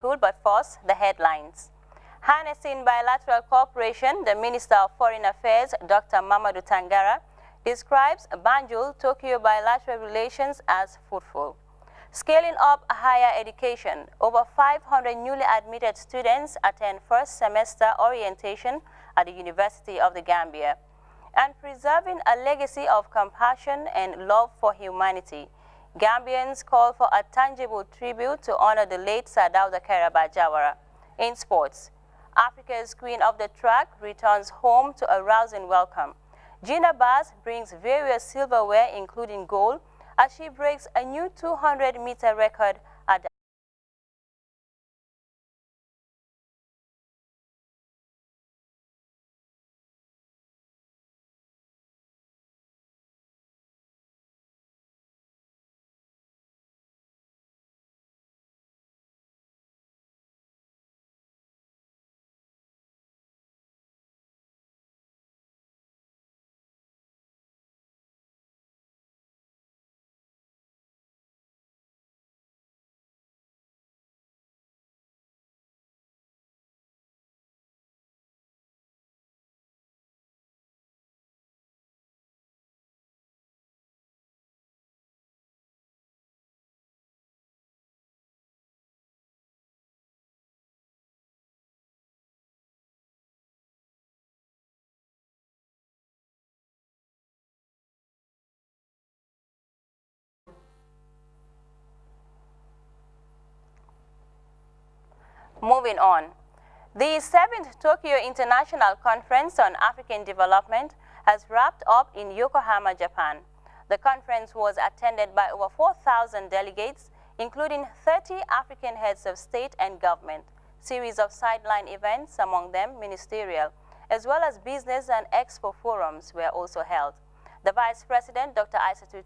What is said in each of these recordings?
But first, the headlines. Harnessing bilateral cooperation, the Minister of Foreign Affairs, Dr. Mamadou Tangara, describes Banjul-Tokyo bilateral relations as fruitful. Scaling up higher education, over 500 newly admitted students attend first semester orientation at the University of the Gambia. And preserving a legacy of compassion and love for humanity, Gambians call for a tangible tribute to honor the late Sir Dawda Kairaba Jawara. In sports, Africa's queen of the track returns home to a rousing welcome. Gina Bass brings various silverware, including gold, as she breaks a new 200-meter record at the Moving on, the 7th Tokyo International Conference on African Development has wrapped up in Yokohama, Japan. The conference was attended by over 4,000 delegates, including 30 African heads of state and government. Series of sideline events, among them ministerial, as well as business and expo forums were also held. The Vice President, Dr. Aissatou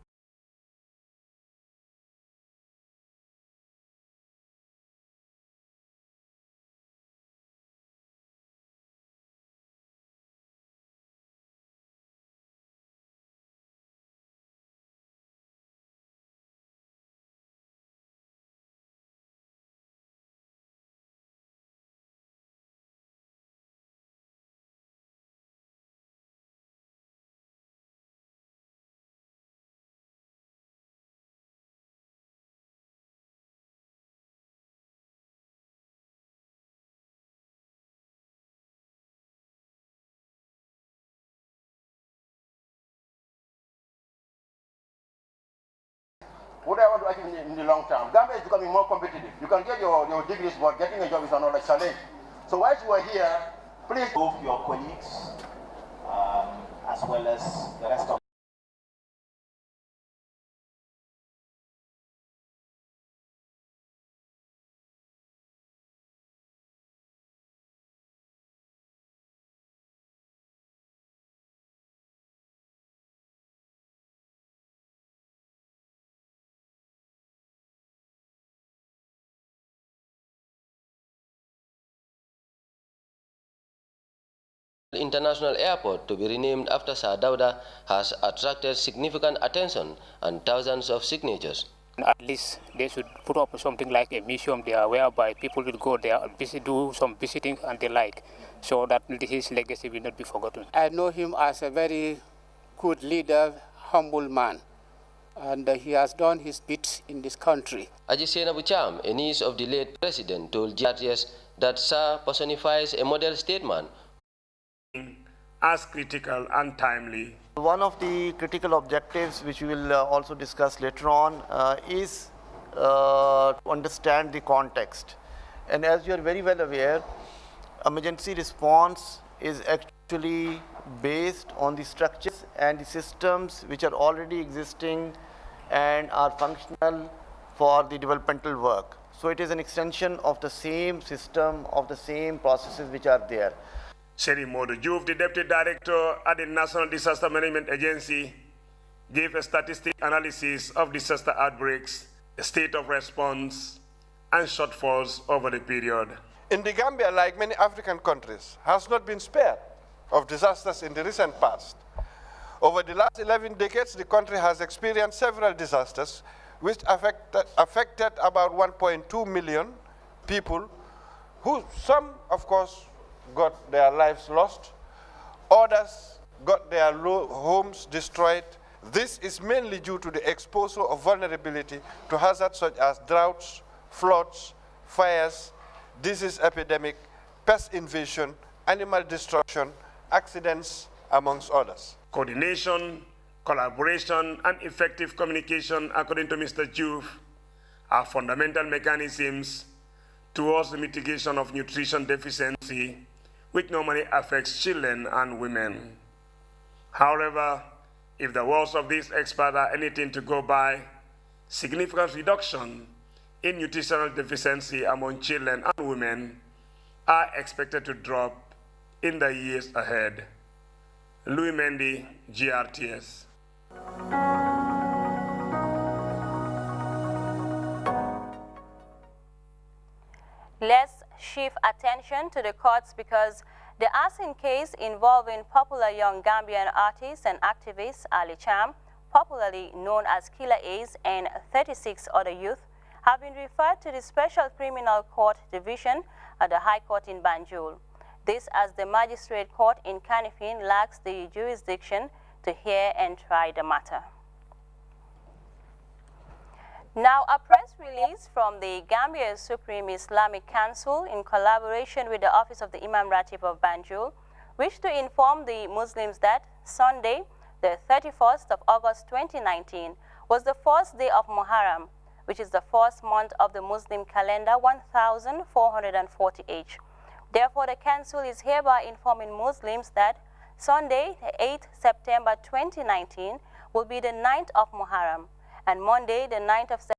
what I want to achieve in the long term. Gambia is becoming more competitive. You can get your degrees, but getting a job is another challenge. So whilst you are here, please move your colleagues as well as the rest of International Airport to be renamed after Sir Dawda has attracted significant attention and thousands of signatures. At least they should put up something like a museum there whereby people will go there and do some visiting and the like, so that his legacy will not be forgotten. I know him as a very good leader, humble man, and he has done his bit in this country. Ajisena Bucham, a niece of the late president, told Grts that Sir personifies a model statesman as critical and timely. One of the critical objectives, which we will also discuss later on, is to understand the context. And as you are very well aware, emergency response is actually based on the structures and the systems which are already existing and are functional for the developmental work. So it is an extension of the same system, of the same processes which are there. Sherry Modu Juve, the Deputy Director at the National Disaster Management Agency, gave a statistic analysis of disaster outbreaks, the state of response, and shortfalls over the period. In the Gambia, like many African countries, has not been spared of disasters in the recent past. Over the last 11 decades, the country has experienced several disasters which affected about 1.2 million people who, some, of course, got their lives lost, others got their homes destroyed. This is mainly due to the exposure of vulnerability to hazards such as droughts, floods, fires, disease epidemic, pest invasion, animal destruction, accidents, amongst others. Coordination, collaboration, and effective communication, according to Mr. Juve, are fundamental mechanisms towards the mitigation of nutrition deficiency, which normally affects children and women. However, if the words of these experts are anything to go by, significant reduction in nutritional deficiency among children and women are expected to drop in the years ahead. Louis Mendy, GRTS. Let's shift attention to the courts because the arson case involving popular young Gambian artist and activist Ali Cham, popularly known as Killer Ace, and 36 other youth have been referred to the Special Criminal Court Division at the High Court in Banjul. This as the Magistrate Court in Kanifing lacks the jurisdiction to hear and try the matter. Now, a press release from the Gambia Supreme Islamic Council in collaboration with the Office of the Imam Ratib of Banjul wished to inform the Muslims that Sunday, the 31st of August 2019, was the first day of Muharram, which is the first month of the Muslim calendar 1448. Therefore, the Council is hereby informing Muslims that Sunday, the 8th September 2019, will be the 9th of Muharram, and Monday, the 9th of September,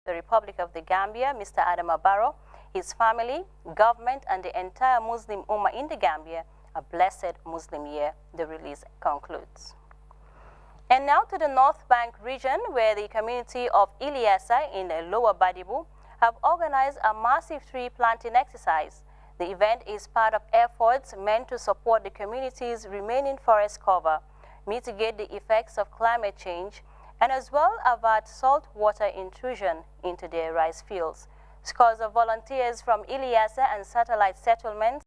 the Republic of the Gambia, Mr. Adama Barrow, his family, government, and the entire Muslim Ummah in the Gambia a blessed Muslim year, the release concludes. And now to the North Bank region, where the community of Ilyasa in the Lower Badibu have organized a massive tree planting exercise. The event is part of efforts meant to support the community's remaining forest cover, mitigate the effects of climate change, and as well avert salt water intrusion into their rice fields. Scores of volunteers from Ilyasa and satellite settlements.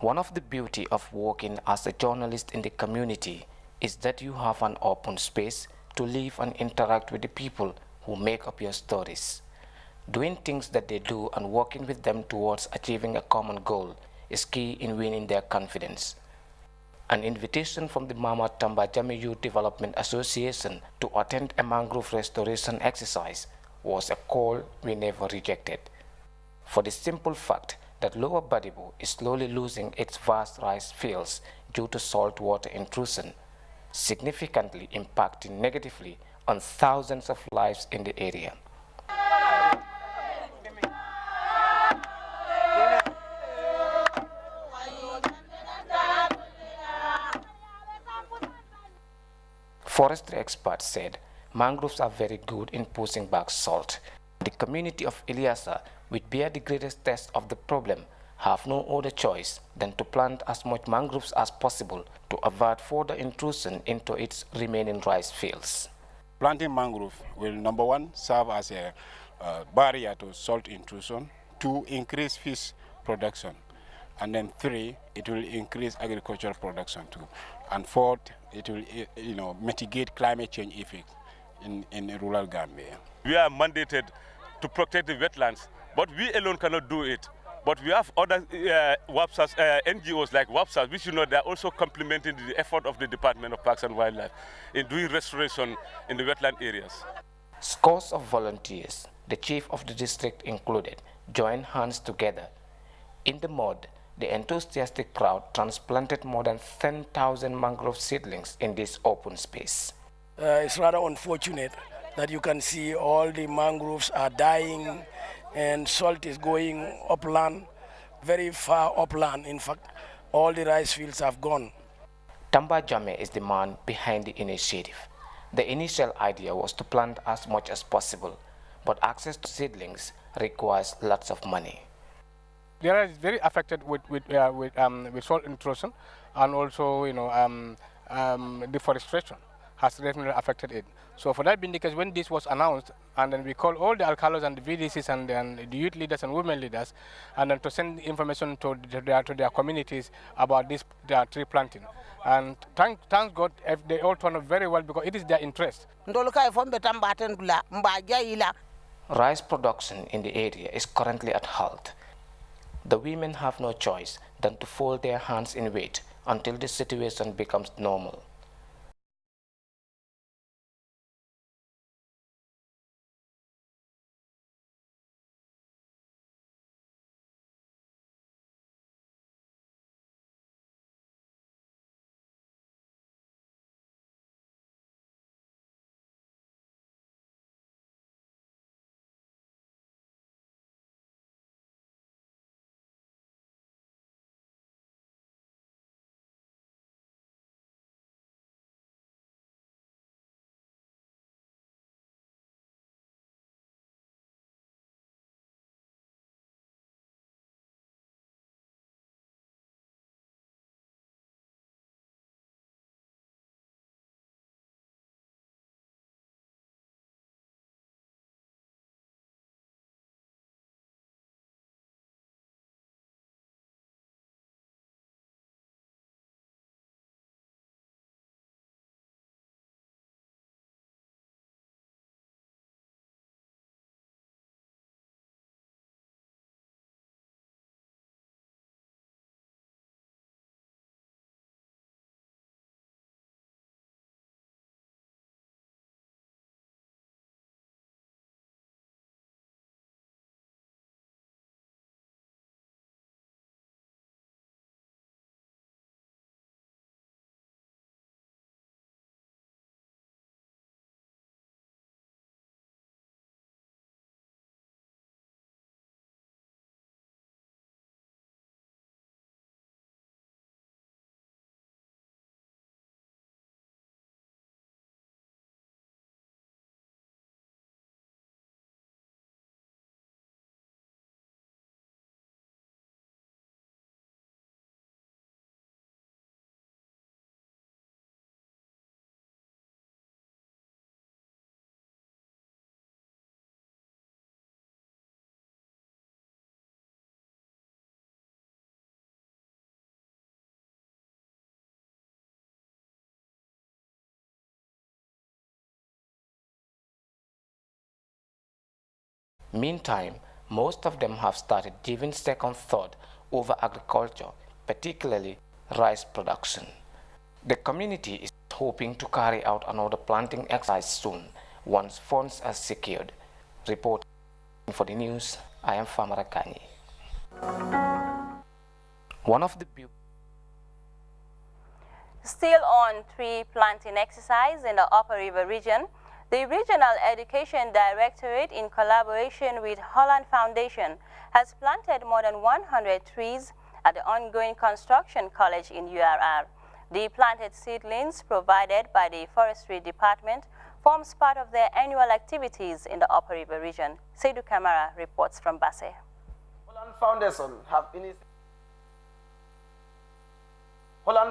One of the beauty of working as a journalist in the community is that you have an open space to live and interact with the people who make up your stories. Doing things that they do and working with them towards achieving a common goal is key in winning their confidence. An invitation from the Mama Tamba Jame Youth Development Association to attend a mangrove restoration exercise was a call we never rejected. For the simple fact that Lower Badibu is slowly losing its vast rice fields due to saltwater intrusion, significantly impacting negatively on thousands of lives in the area. Forestry experts said mangroves are very good in pushing back salt. The community of Ilyasa, which bear the greatest test of the problem, have no other choice than to plant as much mangroves as possible to avert further intrusion into its remaining rice fields. Planting mangrove will, number one, serve as a barrier to salt intrusion, two, increase fish production, and then three, it will increase agricultural production too, and fourth, it will mitigate climate change effects in rural Gambia. We are mandated to protect the wetlands, but we alone cannot do it. But we have other NGOs like WAPSAS, which they are also complementing the effort of the Department of Parks and Wildlife in doing restoration in the wetland areas. Scores of volunteers, the chief of the district included, joined hands together. In the mud, the enthusiastic crowd transplanted more than 10,000 mangrove seedlings in this open space. It's rather unfortunate that you can see all the mangroves are dying and salt is going upland, very far upland. In fact, all the rice fields have gone. Tamba Jame is the man behind the initiative. The initial idea was to plant as much as possible, but access to seedlings requires lots of money. They are very affected with salt intrusion, and also deforestation has definitely affected it. So for that being the case, when this was announced, and then we called all the alcalos and the VDCs and the youth leaders and women leaders, and then to send information to their communities about this tree planting. And thank God they all turned up very well because it is their interest. Rice production in the area is currently at halt. The women have no choice than to fold their hands in wait until the situation becomes normal. Meantime, most of them have started giving second thought over agriculture, particularly rice production. The community is hoping to carry out another planting exercise soon, once funds are secured. Reporting for the news, I am Famara Kanyi. One of the Still on tree planting exercise in the Upper River region, the Regional Education Directorate, in collaboration with Holland Foundation, has planted more than 100 trees at the ongoing construction college in URR. The planted seedlings provided by the Forestry Department forms part of their annual activities in the Upper River region. Seydou Kamara reports from Basse. Holland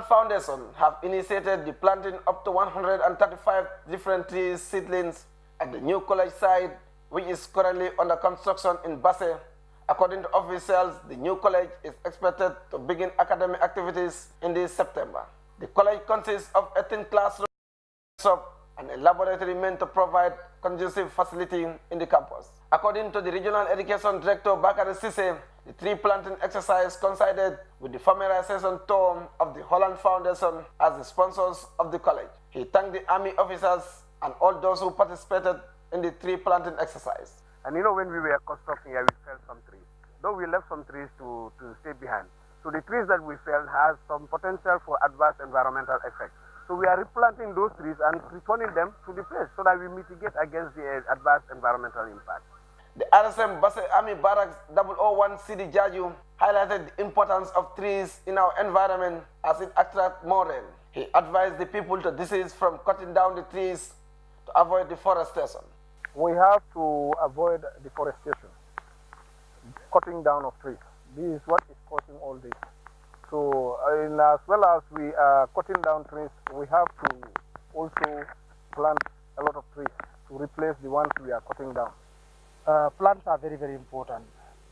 Foundation have initiated the planting up to 135 different trees seedlings at the new college site, which is currently under construction in Basse. According to officials, the new college is expected to begin academic activities in this September. The college consists of 18 classrooms and a laboratory meant to provide conducive facility in the campus. According to the Regional Education Director Bakari Sise, the tree planting exercise coincided with the familiarization tour of the Holland Foundation as the sponsors of the college. He thanked the Army officers and all those who participated in the tree planting exercise. And you know, when we were constructing here, we felled some trees. Though we left some trees to stay behind. So the trees that we felled has some potential for adverse environmental effects. So we are replanting those trees and returning them to the place so that we mitigate against the adverse environmental impact. The RSM Basse Army Barracks 001 CD Jaju highlighted the importance of trees in our environment as it attracts more rain. He advised the people to desist from cutting down the trees to avoid deforestation. We have to avoid deforestation, cutting down of trees. This is what is causing all this. So, as well as we are cutting down trees, we have to also plant a lot of trees to replace the ones we are cutting down. Plants are very, very important.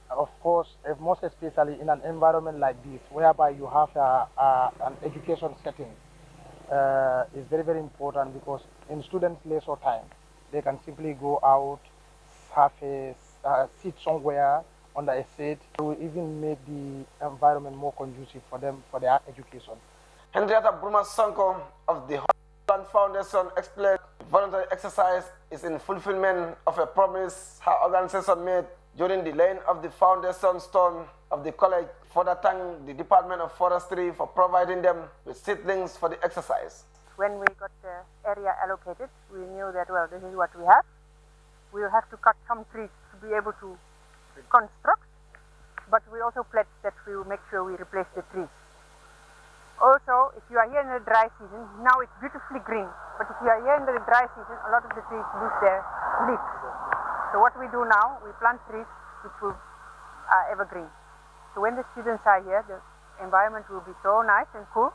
Of course, most especially in an environment like this, whereby you have an education setting, is very, very important because in students' leisure time, they can simply go out, have a sit somewhere under a shade to even make the environment more conducive for them, for their education. Henrietta Bruma Sanko of the Holland Foundation explained the voluntary exercise is in fulfillment of a promise her organization made during the laying of the foundation stone of the college. Further thank the Department of Forestry for providing them with seedlings for the exercise. When we got the area allocated, we knew that, well, this is what we have. We will have to cut some trees to be able to construct, but we also pledged that we will make sure we replace the trees. Also, if you are here in the dry season, now it's beautifully green, but if you are here in the dry season, a lot of the trees lose their leaves. So what we do now, we plant trees which will evergreen. So when the students are here, the environment will be so nice and cool.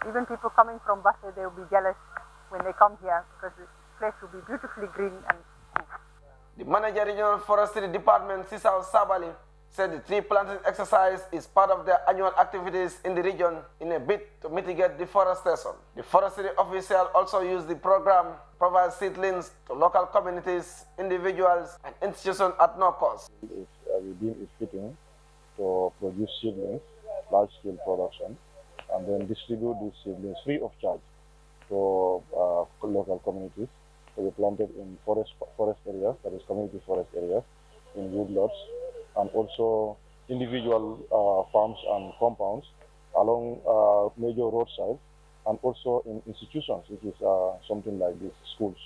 Even people coming from Basse, they will be jealous when they come here because the place will be beautifully green and cool. The manager regional forestry department, Sisal Sabali, said the tree planting exercise is part of their annual activities in the region in a bid to mitigate deforestation. The forestry official also used the program to provide seedlings to local communities, individuals, and institutions at no cost. We deem it fitting to produce seedlings, large-scale production, and then distribute these seedlings free of charge to local communities to be planted in forest areas, that is community forest areas, in woodlots, and also individual farms and compounds along major roadsides, and also in institutions, which is something like these schools.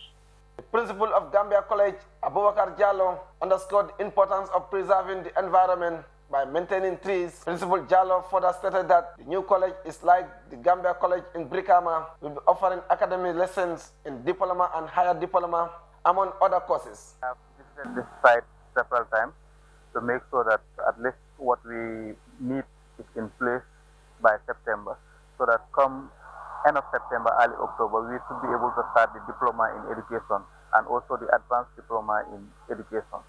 The principal of Gambia College, Abubakar Jallo, underscored the importance of preserving the environment by maintaining trees. Principal Jallo further stated that the new college is like the Gambia College in Brikama, will be offering academic lessons in diploma and higher diploma, among other courses. I have visited this site several times to make sure that at least what we need is in place by September, so that come end of September, early October, we should be able to start the diploma in education and also the advanced diploma in education,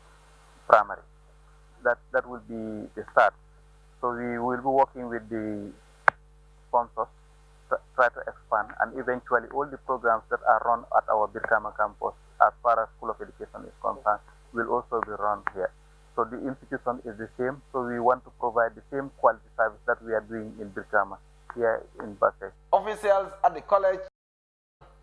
primary. That will be the start. So we will be working with the sponsors to try to expand, and eventually all the programs that are run at our Birkama campus as far as School of Education is concerned will also be run here. So the institution is the same, so we want to provide the same quality service that we are doing in Brikama here in Basse. Officials at the college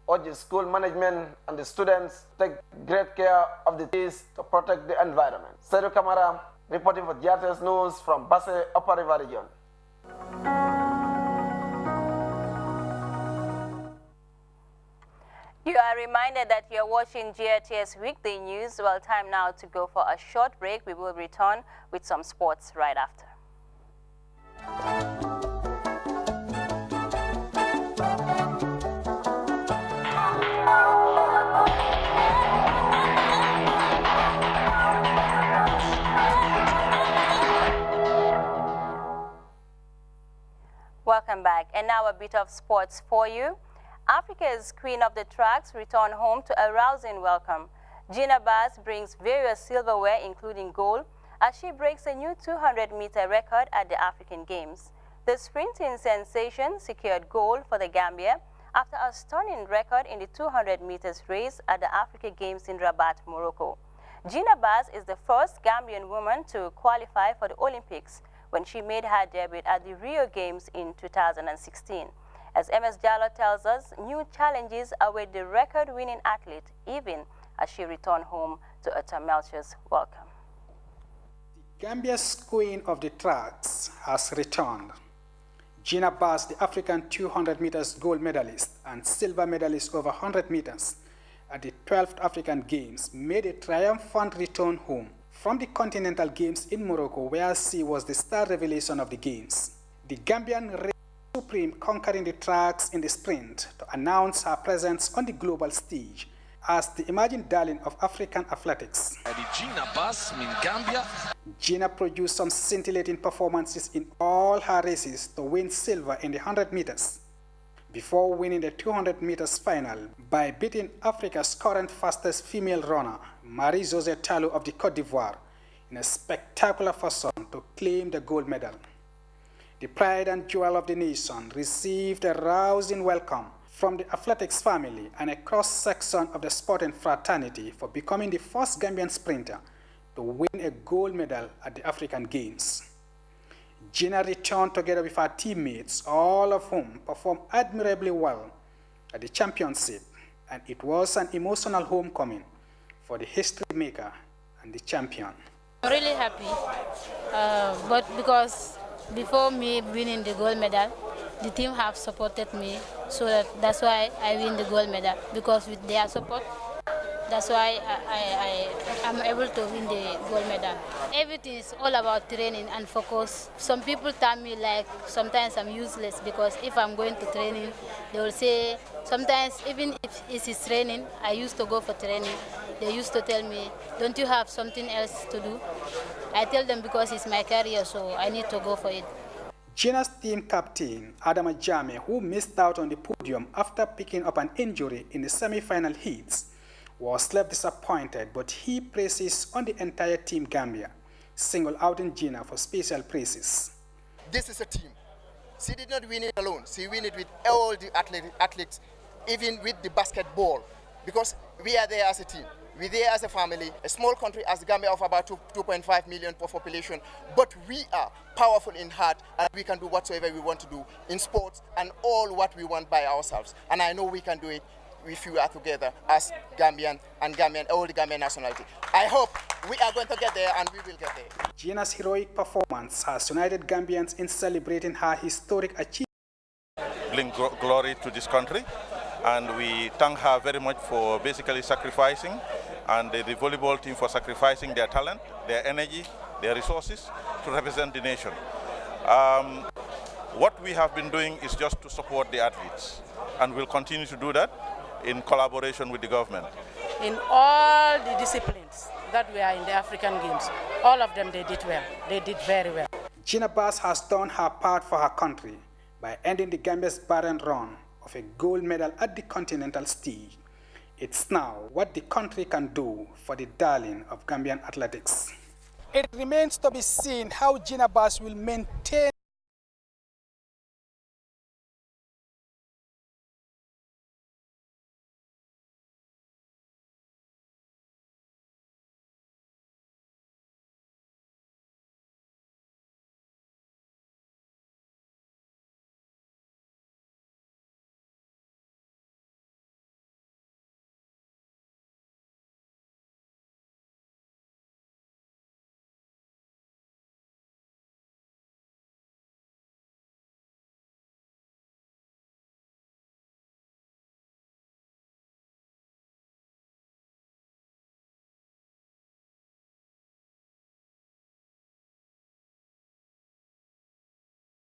urge the school management and the students take great care of the trees to protect the environment. Sedu Kamara reporting for Grts News from Basse, Upper River Region. You are reminded that you're watching Grts Weekday News. Well, time now to go for a short break. We will return with some sports right after. Welcome back. And now a bit of sports for you. Africa's queen of the tracks returned home to a rousing welcome. Gina Bass brings various silverware, including gold, as she breaks a new 200-meter record at the African Games. The sprinting sensation secured gold for the Gambia after a stunning record in the 200 meters race at the Africa Games in Rabat, Morocco. Gina Bass is the first Gambian woman to qualify for the Olympics when she made her debut at the Rio Games in 2016. As MS Jallo tells us, new challenges await the record-winning athlete, even as she returned home to a tumultuous welcome. Gambia's queen of the tracks has returned. Gina Bass, the African 200 meters gold medalist and silver medalist over 100 meters at the 12th African Games, made a triumphant return home from the Continental Games in Morocco, where she was the star revelation of the Games. The Gambian raced supreme, conquering the tracks in the sprint to announce her presence on the global stage as the emerging darling of African athletics. Gina Bass in Gambia. Gina produced some scintillating performances in all her races to win silver in the 100 meters, before winning the 200 meters final by beating Africa's current fastest female runner, Marie-Josée Talou of the Côte d'Ivoire, in a spectacular fashion to claim the gold medal. The pride and jewel of the nation received a rousing welcome from the athletics family and a cross-section of the sporting fraternity for becoming the first Gambian sprinter to win a gold medal at the African Games. Gina returned together with her teammates, all of whom performed admirably well at the championship, and it was an emotional homecoming for the history maker and the champion. I'm really happy, but because before me winning the gold medal, the team have supported me, so that's why I win the gold medal, because with their support, that's why I'm able to win the gold medal. Everything is all about training and focus. Some people tell me like sometimes I'm useless because if I'm going to training, they will say, sometimes even if it is training, I used to go for training, they used to tell me, don't you have something else to do? I tell them because it's my career, so I need to go for it. Gina's team captain, Adama Jame, who missed out on the podium after picking up an injury in the semi-final heats, was left disappointed, but he praises on the entire team Gambia, singled out in Gina for special praises. This is a team. She did not win it alone. She win it with all the athletes, even with the basketball, because we are there as a team. We're there as a family, a small country as Gambia of about 2.5 million population, but we are powerful in heart and we can do whatsoever we want to do in sports and all what we want by ourselves. And I know we can do it if we are together as Gambian and all the Gambian nationality. I hope we are going to get there and we will get there. Gina's heroic performance has united Gambians in celebrating her historic achievement. Bring glory to this country, and we thank her very much for basically sacrificing, and the volleyball team for sacrificing their talent, their energy, their resources to represent the nation. What we have been doing is just to support the athletes, and we'll continue to do that in collaboration with the government. In all the disciplines that were in the African Games, all of them they did well. They did very well. Gina Bass has done her part for her country by ending the Gambia's barren run of a gold medal at the continental stage. It's now what the country can do for the darling of Gambian athletics. It remains to be seen how Gina Bass will maintain